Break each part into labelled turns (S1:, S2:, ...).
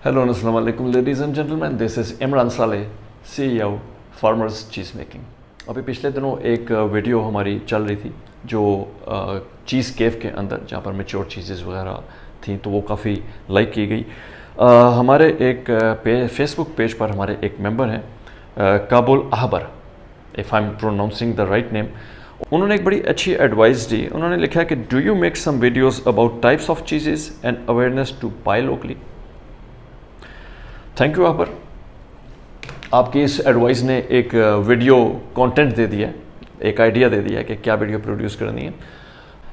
S1: Hello and assalamu alaikum ladies and gentlemen, this is Imran Saleh, CEO Farmers Cheese Making। अभी पिछले दिनों एक video हमारी चल रही थी जो चीज़ केव के अंदर जहाँ पर मेच्योर चीज़ेज़ वगैरह थी, तो वो काफ़ी लाइक की गई। हमारे एक फेसबुक पेज पर हमारे एक मेंबर हैं Kabul Ahbar, if I am pronouncing the right name, उन्होंने एक बड़ी अच्छी एडवाइस दी। उन्होंने लिखा है कि do you make some videos about types of cheeses and awareness to buy locally. Thank you Ahbar, आपकी इस एडवाइस ने एक वीडियो कंटेंट दे दिया, एक आइडिया दे दिया कि क्या वीडियो प्रोड्यूस करनी है।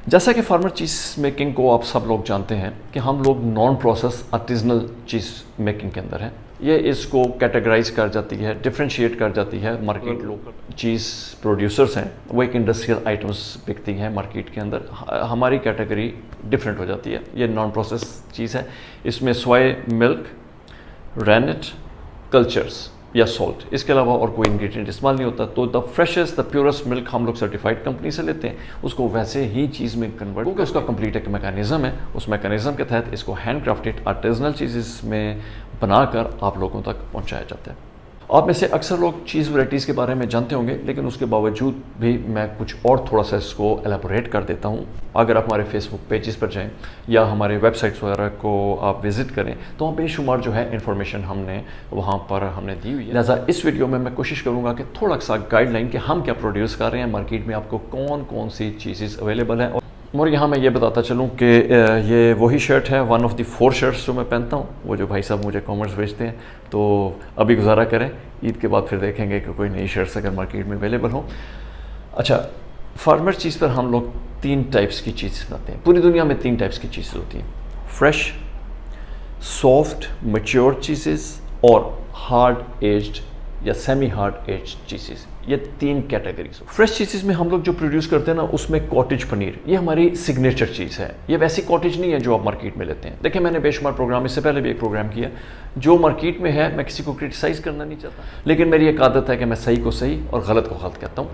S1: जैसा कि फार्मर चीज़ मेकिंग को आप सब लोग जानते हैं कि हम लोग नॉन प्रोसेस आर्टिजनल चीज़ मेकिंग के अंदर हैं। ये इसको कैटेगराइज कर जाती है, डिफ्रेंशिएट कर जाती है। मार्केट लोकल चीज़ प्रोड्यूसर्स हैं, वो एक इंडस्ट्रियल आइटम्स बिकती हैं मार्केट के अंदर। हमारी कैटेगरी डिफरेंट हो जाती है। ये नॉन प्रोसेस चीज़ है, इसमें सोया मिल्क, रेनेट, कल्चर्स या सॉल्ट, इसके अलावा और कोई इंग्रेडिएंट इस्तेमाल नहीं होता। तो the freshest the purest milk हम लोग सर्टिफाइड कंपनी से लेते हैं, उसको वैसे ही चीज़ में कन्वर्ट, क्योंकि उसका कंप्लीट एक मैकेनिज्म है। उस मैकेनिज्म के तहत इसको हैंड क्राफ्टेड आर्टिजनल चीज़ में बनाकर आप लोगों तक पहुंचाया जाता है। आप में से अक्सर लोग चीज़ वैराइटीज़ के बारे में जानते होंगे, लेकिन उसके बावजूद भी मैं कुछ और थोड़ा सा इसको एलेबोरेट कर देता हूँ। अगर आप हमारे फेसबुक पेजेस पर जाएं या हमारे वेबसाइट्स वगैरह को आप विज़िट करें तो वहाँ बेशुमार जो है इन्फॉर्मेशन हमने वहाँ पर दी हुई है। लिहाजा इस वीडियो में मैं कोशिश करूँगा कि थोड़ा सा गाइडलाइन कि हम क्या प्रोड्यूस कर रहे हैं, मार्केट में आपको कौन कौन सी चीज़ें अवेलेबल हैं। और यहाँ मैं ये बताता चलूँ कि ये वही शर्ट है, वन ऑफ द 4 शर्ट्स जो मैं पहनता हूँ। वो जो भाई साहब मुझे कॉमर्स भेजते हैं, तो अभी गुजारा करें, ईद के बाद फिर देखेंगे कि कोई नई शर्ट्स अगर मार्केट में अवेलेबल हो। अच्छा, फार्मर चीज़ पर हम लोग 3 टाइप्स की चीज़ बनाते हैं। पूरी दुनिया में 3 टाइप्स की चीज़ें होती हैं: फ्रेश, सॉफ्ट मैच्योर चीज़ेज़ और हार्ड एज्ड या सेमी हार्ड एज्ड चीज़ेज़। ये 3 कैटेगरीज। फ्रेश चीज़ेज़ में हम लोग जो प्रोड्यूस करते हैं ना, उसमें कॉटेज पनीर, ये हमारी सिग्नेचर चीज़ है। ये वैसी कॉटेज नहीं है जो आप मार्केट में लेते हैं। देखिए, मैंने बेशुमार प्रोग्राम, इससे पहले भी एक प्रोग्राम किया, जो मार्केट में है। मैं किसी को क्रिटिसाइज़ करना नहीं चाहता, लेकिन मेरी एक आदत है कि मैं सही को सही और गलत को गलत कहता हूँ।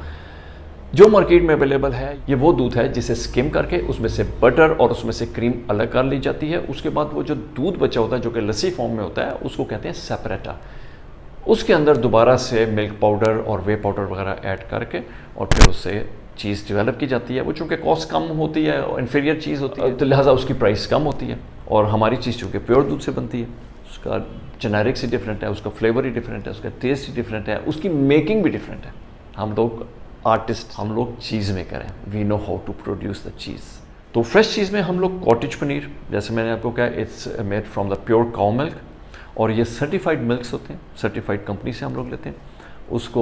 S1: जो मार्केट में अवेलेबल है, ये वो दूध है जिसे स्किम करके उसमें से बटर और उसमें से क्रीम अलग कर ली जाती है। उसके बाद वो जो दूध बचा होता है, जो कि लस्सी फॉर्म में होता है, उसको कहते हैं सेपरेटा। उसके अंदर दोबारा से मिल्क पाउडर और वे पाउडर वगैरह ऐड करके और फिर उससे चीज़ डेवलप की जाती है। वो चूँकि कॉस्ट कम होती है और इन्फीरियर चीज़ होती है, तो लिहाजा उसकी प्राइस कम होती है। और हमारी चीज़ चूँकि प्योर दूध से बनती है, उसका जेनेरिक से डिफरेंट है, उसका फ्लेवर ही डिफरेंट है, उसका टेस्ट ही डिफरेंट है, उसकी मेकिंग भी डिफरेंट है। हम लोग आर्टिस्ट, हम लोग चीज़ मेकर हैं, we know how to produce the cheese. तो फ्रेश चीज़ में हम लोग कॉटेज पनीर, जैसे मैंने आपको कहा, it's made from the pure cow milk, और ये सर्टिफाइड मिल्क्स होते हैं, सर्टिफाइड कंपनी से हम लोग लेते हैं उसको।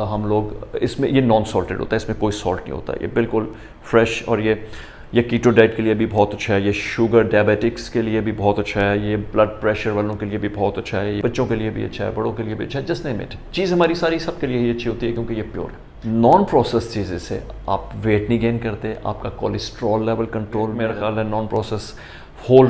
S1: हम लोग इसमें, ये नॉन सॉल्टेड होता है, इसमें कोई सॉल्ट नहीं होता, ये बिल्कुल फ्रेश। और ये कीटो डाइट के लिए भी बहुत अच्छा है, ये शुगर डायबिटिक्स के लिए भी बहुत अच्छा है, ये ब्लड प्रेशर वालों के लिए भी बहुत अच्छा है, ये बच्चों के लिए भी अच्छा है, बड़ों के लिए भी अच्छा है, जस्ट नेम इट। चीज़ हमारी सारी सबके लिए ही अच्छी होती है क्योंकि ये प्योर है। नॉन प्रोसेस चीज़ें से आप वेट नहीं गेन करते, आपका कोलेस्ट्रॉल लेवल कंट्रोल, मेरा ख्याल है नॉन प्रोसेस होल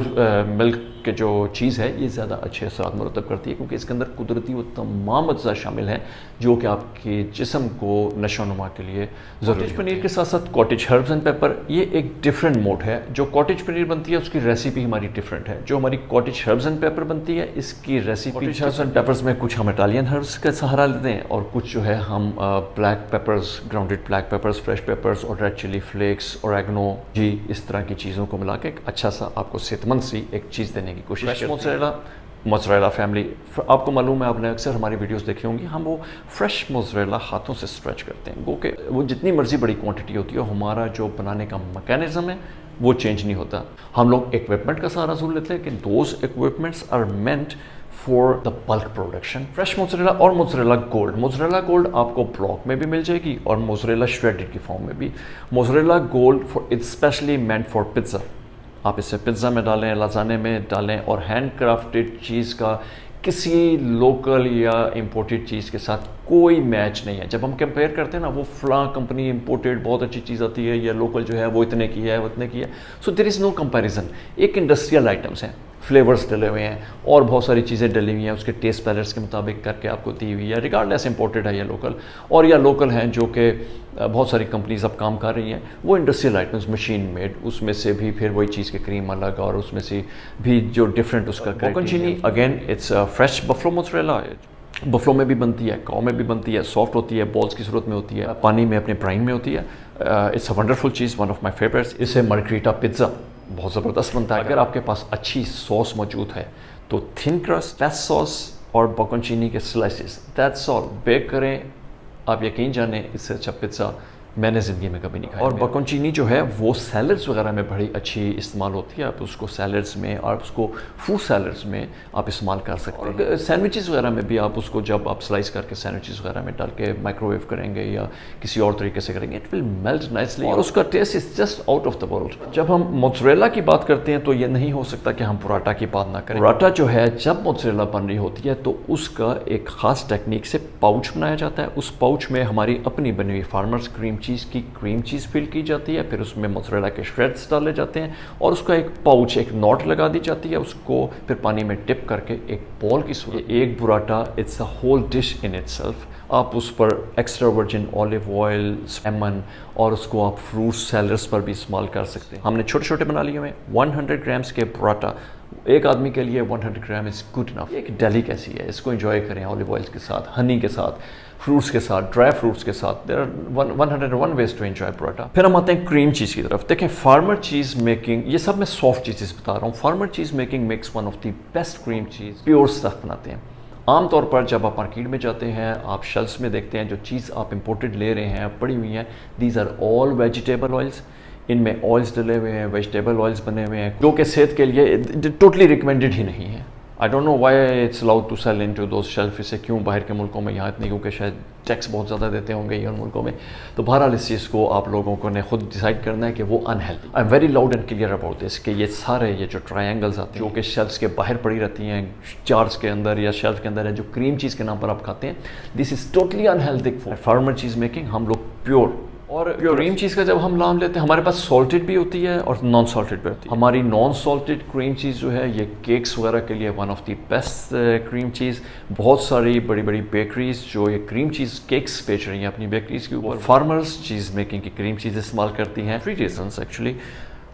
S1: मिल्क के जो चीज़ है, ये ज़्यादा अच्छे असरात मुरतब करती है क्योंकि इसके अंदर कुदरती वो तमाम अज्जा शामिल हैं जो कि आपके जिस्म को नशोनुमा के लिए ज़रूरी है। पनीर के साथ साथ कॉटेज हर्ब्स एंड पेपर, ये एक डिफरेंट मोड है। जो कॉटेज पनीर बनती है उसकी रेसिपी हमारी डिफरेंट है। जो हमारी कॉटेज हर्ब्स एंड पेपर बनती है, इसकी recipe, cottage herbs and papers में कुछ हम इटालियन हर्ब्स का सहारा लेते हैं और कुछ जो है हम black papers, grounded black papers, fresh papers और रेड चिली फ्लेक्स, ओरेगनो जी, इस तरह की चीज़ों को मिला के एक अच्छा सा आपको सेहतमंद सी एक चीज़ देने की कोशिश करते हैं। मोज़रेला फैमिली, आपको मालूम है, आपने अक्सर हमारी वीडियोस देखी होंगी, हम वो फ्रेश मोज़रेला हाथों से स्ट्रेच करते हैं। वो जितनी मर्जी बड़ी क्वांटिटी होती है, हमारा जो बनाने का मैकेनिज्म है वो चेंज नहीं होता। हम लोग इक्विपमेंट का सहारा जरूर लेते हैं कि those equipments are meant for the bulk production. Fresh mozzarella और मोज़रेला गोल्ड, मोज़रेला गोल्ड आपको ब्लॉक में भी मिल जाएगी और मोज़रेला श्रेडेड की फॉर्म में भी। Mozzarella gold for its specially meant for pizza. आप इसे पिज़्ज़ा में डालें, लाज़ाने में डालें, और हैंड क्राफ्टेड चीज़ का किसी लोकल या इम्पोर्टेड चीज़ के साथ कोई मैच नहीं है। जब हम कंपेयर करते हैं ना, वो फलां कंपनी इम्पोर्टेड बहुत अच्छी चीज़ आती है, या लोकल जो है वो इतने की है, वो इतने की है, so there is no comparison. एक इंडस्ट्रियल आइटम्स हैं, फ्लेवर्स डले हुए हैं और बहुत सारी चीज़ें डली हुई हैं उसके टेस्ट पैलेट्स के मुताबिक करके आपको दी हुई है, रिगार्डलेस इंपोर्टेड है या लोकल, और या लोकल हैं जो कि बहुत सारी कंपनीज अब काम कर रही हैं, वो इंडस्ट्रियल आइटम्स मशीन मेड, उसमें से भी फिर वही चीज़ की क्रीम अलग और उसमें से भी जो डिफरेंट उसका bocconcini again it's fresh buffalo mozzarella, buffalo में भी बनती है, काऊ में भी बनती है, सॉफ्ट होती है, बॉल्स की सूरत में होती है, पानी में अपने ब्राइन में होती है। It's a wonderful cheese, one of my favourites. इसे मार्गरीटा पिज़्ज़ा बहुत ज़बरदस्त बनता है। अगर आपके पास अच्छी सॉस मौजूद है तो थिन क्रस्ट, पेस्ट सॉस और बॉकनचीनी के स्लाइसेस, दैट्स ऑल, बेक करें, आप यकीन जाने इससे अच्छा पिज़्ज़ा मैंने ज़िंदगी में कभी नहीं खाया। और बॉकनचीनी जो है वो सैलड्स वगैरह में बड़ी अच्छी इस्तेमाल होती है, आप उसको सैलड्स में और उसको फ्रूट सैलड्स में आप इस्तेमाल कर सकते हैं। और सैंडविचेस वगैरह में भी आप उसको जब आप स्लाइस करके सैंडविचेस वगैरह में डाल के माइक्रोवेव करेंगे या किसी और तरीके से करेंगे, इट विल मेल्ट नाइसली और उसका taste is just out of the world. जब हम मोज़रेला की बात करते हैं तो ये नहीं हो सकता कि हम पराठा की बात ना करें। पराठा जो है जब मोज़रेला बन रही होती है तो उसका एक ख़ास टेक्निक से पाउच बनाया जाता है, उस पाउच में हमारी अपनी बनी हुई फार्मर्स क्रीम चीज़ की क्रीम चीज़ फिल की जाती है, फिर उसमें मोज़रेला के श्रेड्स डाले जाते हैं और उसका एक पाउच, एक नॉट लगा दी जाती है, उसको फिर पानी में डिप करके एक बॉल की सूरत, एक burrata it's a whole dish in itself. आप उस पर extra virgin olive oil, lemon और उसको आप फ्रूट सैलड्स पर भी इस्तेमाल कर सकते हैं। हमने छोटे छोटे बना लिए हुए 100 ग्राम्स के बुराटा, एक आदमी के लिए 100 ग्राम इज़ गुड इनफ। एक डेलिकेसी है, इसको एंजॉय करें ऑलिव ऑयल के साथ, हनी के साथ, फ्रूट्स के साथ, ड्राई फ्रूट्स के साथ। There are 101 ways to enjoy paratha. फिर हम आते हैं क्रीम चीज़ की तरफ। देखें फार्मर चीज़ मेकिंग, ये सब मैं सॉफ्ट चीज़ें बता रहा हूँ, farmer cheese making makes one of the best cream cheese, pure stuff बनाते हैं। आमतौर पर जब आप मार्केट में जाते हैं, आप शेल्फ्स में देखते हैं जो चीज़ आप इंपोर्टेड ले रहे हैं पड़ी हुई हैं, these are all vegetable oils, इनमें ऑयल्स डले हुए हैं, वेजिटेबल ऑयल्स बने हुए हैं, जो कि सेहत के लिए टोटली रिकमेंडेड ही नहीं है। I don't know why it's allowed to sell into those shelf, इसे क्यों बाहर के मुल्कों में यहाँ इतनी, क्योंकि शायद टैक्स बहुत ज़्यादा देते होंगे इन मुल्कों में। तो बहरहाल इस चीज़ को आप लोगों को ने खुद डिसाइड करना है कि वो unhealthy. I am very loud and clear about this कि ये सारे ये जो ट्रायंगल्स आते हैं जो कि शेल्फ्स के बाहर पड़ी रहती हैं, जार्स के अंदर या शेल्फ के अंदर है, जो क्रीम चीज़ के नाम पर आप खाते हैं, this is totally unhealthy for farmer cheese making. हम लोग प्योर और क्रीम चीज़ का जब हम नाम लेते हैं, हमारे पास सॉल्टेड भी होती है और नॉन सॉल्टेड भी होती है। हमारी नॉन सॉल्टेड क्रीम चीज़ जो है ये केक्स वगैरह के लिए one of the best cream cheese. बहुत सारी बड़ी बड़ी बेकरीज जो ये क्रीम चीज़ केक्स बेच रही हैं अपनी बेकरीज के ऊपर, फार्मर्स चीज़ मेकिंग की क्रीम चीज़ इस्तेमाल करती हैं। 3 reasons actually.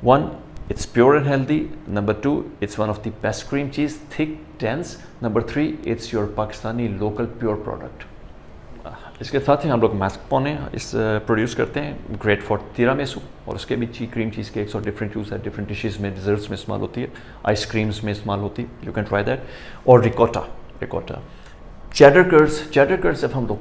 S1: 1, it's pure and healthy. Number 2, it's one of the best cream cheese, thick, dense. Number 3, it's your Pakistani local pure product. इसके साथ ही हम लोग मास्कपोने इस प्रोड्यूस करते हैं, ग्रेट फॉर तिरामिसू, और उसके भी क्रीम चीज़ केक्स और डिफरेंट यूज़ है, डिफरेंट डिशेज़ में, डिज़र्ट्स में इस्तेमाल होती है, आइसक्रीम्स में इस्तेमाल होती है, यू कैन ट्राई दैट। और रिकोटा चेडर कर्ड्स जब हम लोग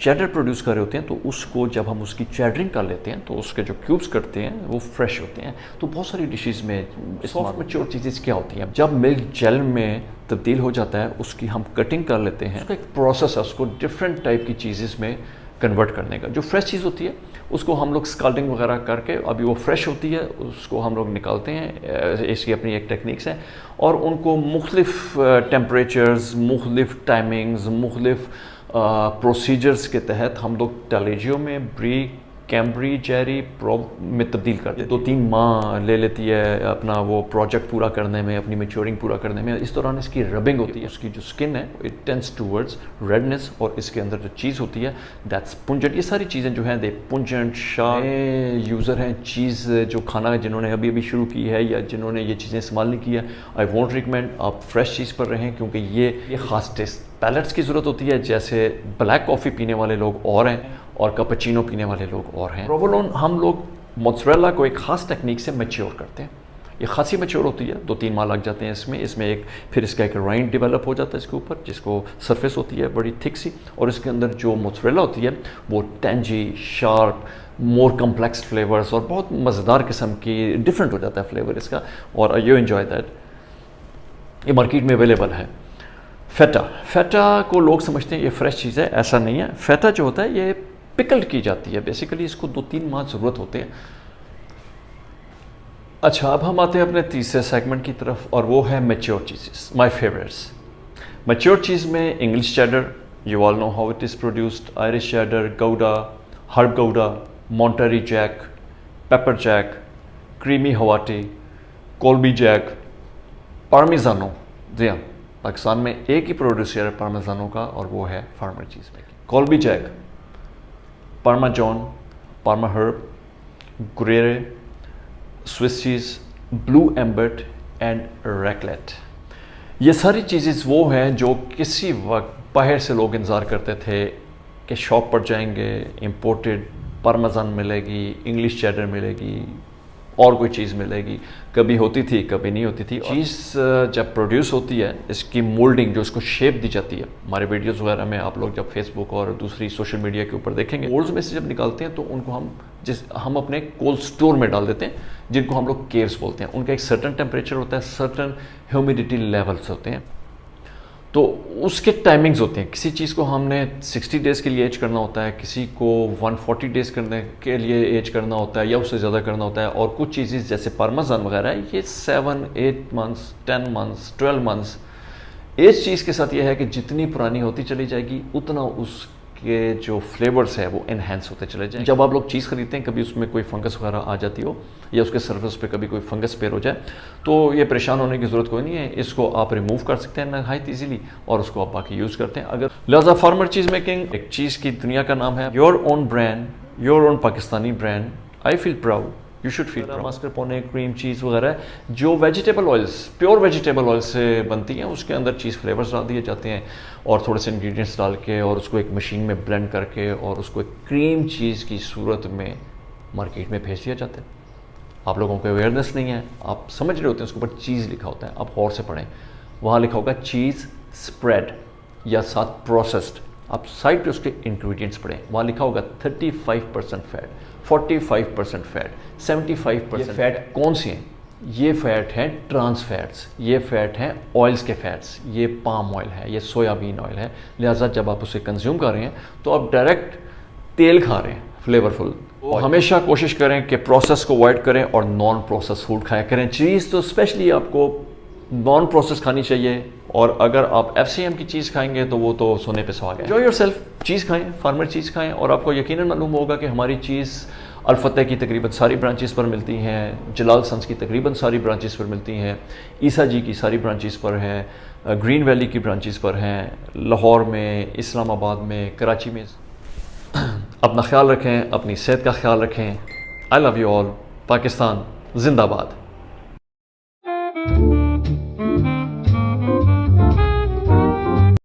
S1: चेडर प्रोड्यूस कर रहे होते हैं तो उसको जब हम उसकी चेडरिंग कर लेते हैं तो उसके जो क्यूब्स करते हैं वो फ्रेश होते हैं। तो बहुत सारी डिशेज़ में सॉफ्ट मैच्योर चीज़ें क्या होती हैं, जब मिल्क जेल में तब्दील हो जाता है उसकी हम कटिंग कर लेते हैं, उसका एक प्रोसेस है उसको डिफरेंट टाइप की चीज़ें में कन्वर्ट करने का। जो फ्रेश चीज़ होती है उसको हम लोग स्काल्डिंग वगैरह करके, अभी वो फ्रेश होती है, उसको हम लोग निकालते हैं, इसकी अपनी एक टेक्निक्स है, और उनको मुख्तलिफ टेम्परेचर्स, मुख्तलिफ टाइमिंग्स, मुख्तलिफ प्रोसीजर्स के तहत हम लोग टैलेजियो में ब्री, कैम्ब्री, जेरी में तब्दील कर देते हैं। 2-3 माह ले लेती है अपना वो प्रोजेक्ट पूरा करने में, अपनी मैच्योरिंग पूरा करने में। इस दौरान इसकी रबिंग होती है, उसकी जो स्किन है इट टेंड्स टूवर्ड्स रेडनेस, और इसके अंदर जो चीज़ होती है दैट्स पुंजेंट। ये सारी चीज़ें जो हैं दे पुंजेंट। यूज़र हैं चीज़ जो खाना जिन्होंने अभी अभी शुरू की है या जिन्होंने ये चीज़ें इस्तेमाल नहीं की है, आई वॉन्ट रिकमेंड आप फ्रेश चीज़ पर रहें, क्योंकि ये ख़ास टेस्ट पैलेट्स की ज़रूरत होती है। जैसे ब्लैक कॉफ़ी पीने वाले लोग और हैं और कैपुचिनो पीने वाले लोग और हैं। प्रोवोलोन हम लोग मोज़रेला को एक ख़ास टेक्निक से मैच्योर करते हैं, ये खासी मैच्योर होती है, 2-3 माह लग जाते हैं इसमें एक फिर इसका एक राइंड डेवलप हो जाता है इसके ऊपर, जिसको सरफेस होती है बड़ी थिक सी, और इसके अंदर जो मोज़रेला होती है वो टेंजी, शार्प, मोर कम्प्लेक्स फ्लेवर्स और बहुत मज़ेदार किस्म की डिफरेंट हो जाता है फ्लेवर इसका, और यू एंजॉय दैट। ये मार्केट में अवेलेबल है। फेटा को लोग समझते हैं ये फ्रेश चीज़ है, ऐसा नहीं है। फेटा जो होता है ये पिकल्ड की जाती है, बेसिकली इसको 2-3 माह ज़रूरत होते हैं। अच्छा, अब हम आते हैं अपने तीसरे सेगमेंट की तरफ, और वो है mature cheeses, my favourites. Mature cheese में English cheddar, you all know how it is produced, Irish cheddar, gouda, herb gouda, Monterey Jack, pepper Jack, creamy havarti, colby Jack, parmigiano, जी हाँ, पाकिस्तान में एक ही प्रोड्यूसर है पार्मिजानो का और वो है farmer cheese making. Colby Jack, parmesan, parma herb, gruyere, swiss cheese, blue Ambert and raclette. ये सारी चीज़ें वो हैं जो किसी वक्त बाहर से लोग इंतज़ार करते थे कि शॉप पर जाएंगे, इंपोर्टेड पार्मेजान मिलेगी, इंग्लिश चेडर मिलेगी और कोई चीज़ मिलेगी। कभी होती थी, कभी नहीं होती थी। चीज़ जब प्रोड्यूस होती है, इसकी मोल्डिंग जो इसको शेप दी जाती है, हमारे वीडियोस वगैरह में आप लोग जब फेसबुक और दूसरी सोशल मीडिया के ऊपर देखेंगे, मोल्ड्स में से जब निकालते हैं तो उनको हम अपने कोल्ड स्टोर में डाल देते हैं, जिनको हम लोग केव्स बोलते हैं। उनका एक सर्टन टेम्परेचर होता है, सर्टन ह्यूमिडिटी लेवल्स होते हैं, तो उसके टाइमिंग्स होते हैं। किसी चीज़ को हमने 60 डेज़ के लिए एज करना होता है, किसी को 140 डेज़ करने के लिए एज करना होता है या उससे ज़्यादा करना होता है। और कुछ चीज़ें जैसे पार्मेजान वगैरह ये 7, 8 मंथ्स, 10 मंथ्स, 12 मंथ्स। इस चीज़ के साथ ये है कि जितनी पुरानी होती चली जाएगी उतना उसके जो फ्लेवर्स है वो इन्हेंस होते चले जाएंगे। जब आप लोग चीज़ खरीदते हैं, कभी उसमें कोई फंगस वगैरह आ जाती हो या उसके सरफेस पे कभी कोई फंगस पेर हो जाए, तो ये परेशान होने की ज़रूरत कोई नहीं है। इसको आप रिमूव कर सकते हैं नहायत ईजीली और उसको आप बाकी यूज़ करते हैं। अगर लिहाजा फार्मर चीज़ मेकिंग एक चीज़ की दुनिया का नाम है। Your own brand, your own Pakistani brand, I feel proud, you should feel proud. Mascarpone, cream cheese वगैरह जो vegetable oils, pure vegetable oil से बनती हैं, उसके अंदर चीज़ फ्लेवर्स डाल दिए जाते हैं और थोड़े से इंग्रेडिएंट्स डाल के और उसको एक मशीन में ब्लेंड करके और उसको एक क्रीम चीज़ की सूरत में मार्केट में भेज दिया जाता है। आप लोगों को अवेयरनेस नहीं है, आप समझ रहे होते हैं, उसके ऊपर चीज़ लिखा होता है, आप गौर से पढ़ें, वहाँ लिखा होगा चीज़ स्प्रेड या साथ प्रोसेस्ड। आप साइड पे उसके इंग्रेडिएंट्स पढ़ें, वहाँ लिखा होगा 35% फैट, 45% फैट, 75% फैट कौन सी हैं? ये फैट हैं ट्रांस फैट्स, ये फैट हैं ऑयल्स के फैट्स, ये पाम ऑयल है, ये सोयाबीन ऑयल है। लिहाजा जब आप उसे कंज्यूम कर रहे हैं तो आप डायरेक्ट तेल खा रहे हैं फ्लेवरफुल। तो हमेशा कोशिश करें कि प्रोसेस को अवॉइड करें और नॉन प्रोसेस फूड खाया करें। चीज़ तो स्पेशली आपको नॉन प्रोसेस खानी चाहिए, और अगर आप FCM की चीज़ खाएंगे तो वो तो सोने पे सुहागा है। एंजॉय योरसेल्फ, चीज़ खाएं, फार्मर चीज़ खाएं, और आपको यकीनन मालूम होगा कि हमारी चीज़ अल-फतेह की तकरीबन सारी ब्रांचेस पर मिलती हैं, जलाल सन्स की तकरीबन सारी ब्रांचेस पर मिलती हैं, ईसा जी की सारी ब्रांचेस पर हैं, ग्रीन वैली की ब्रांचेस पर हैं, लाहौर में, इस्लामाबाद में, कराची में। अपना ख्याल रखें, अपनी सेहत का ख्याल रखें। I love you all. Pakistan जिंदाबाद।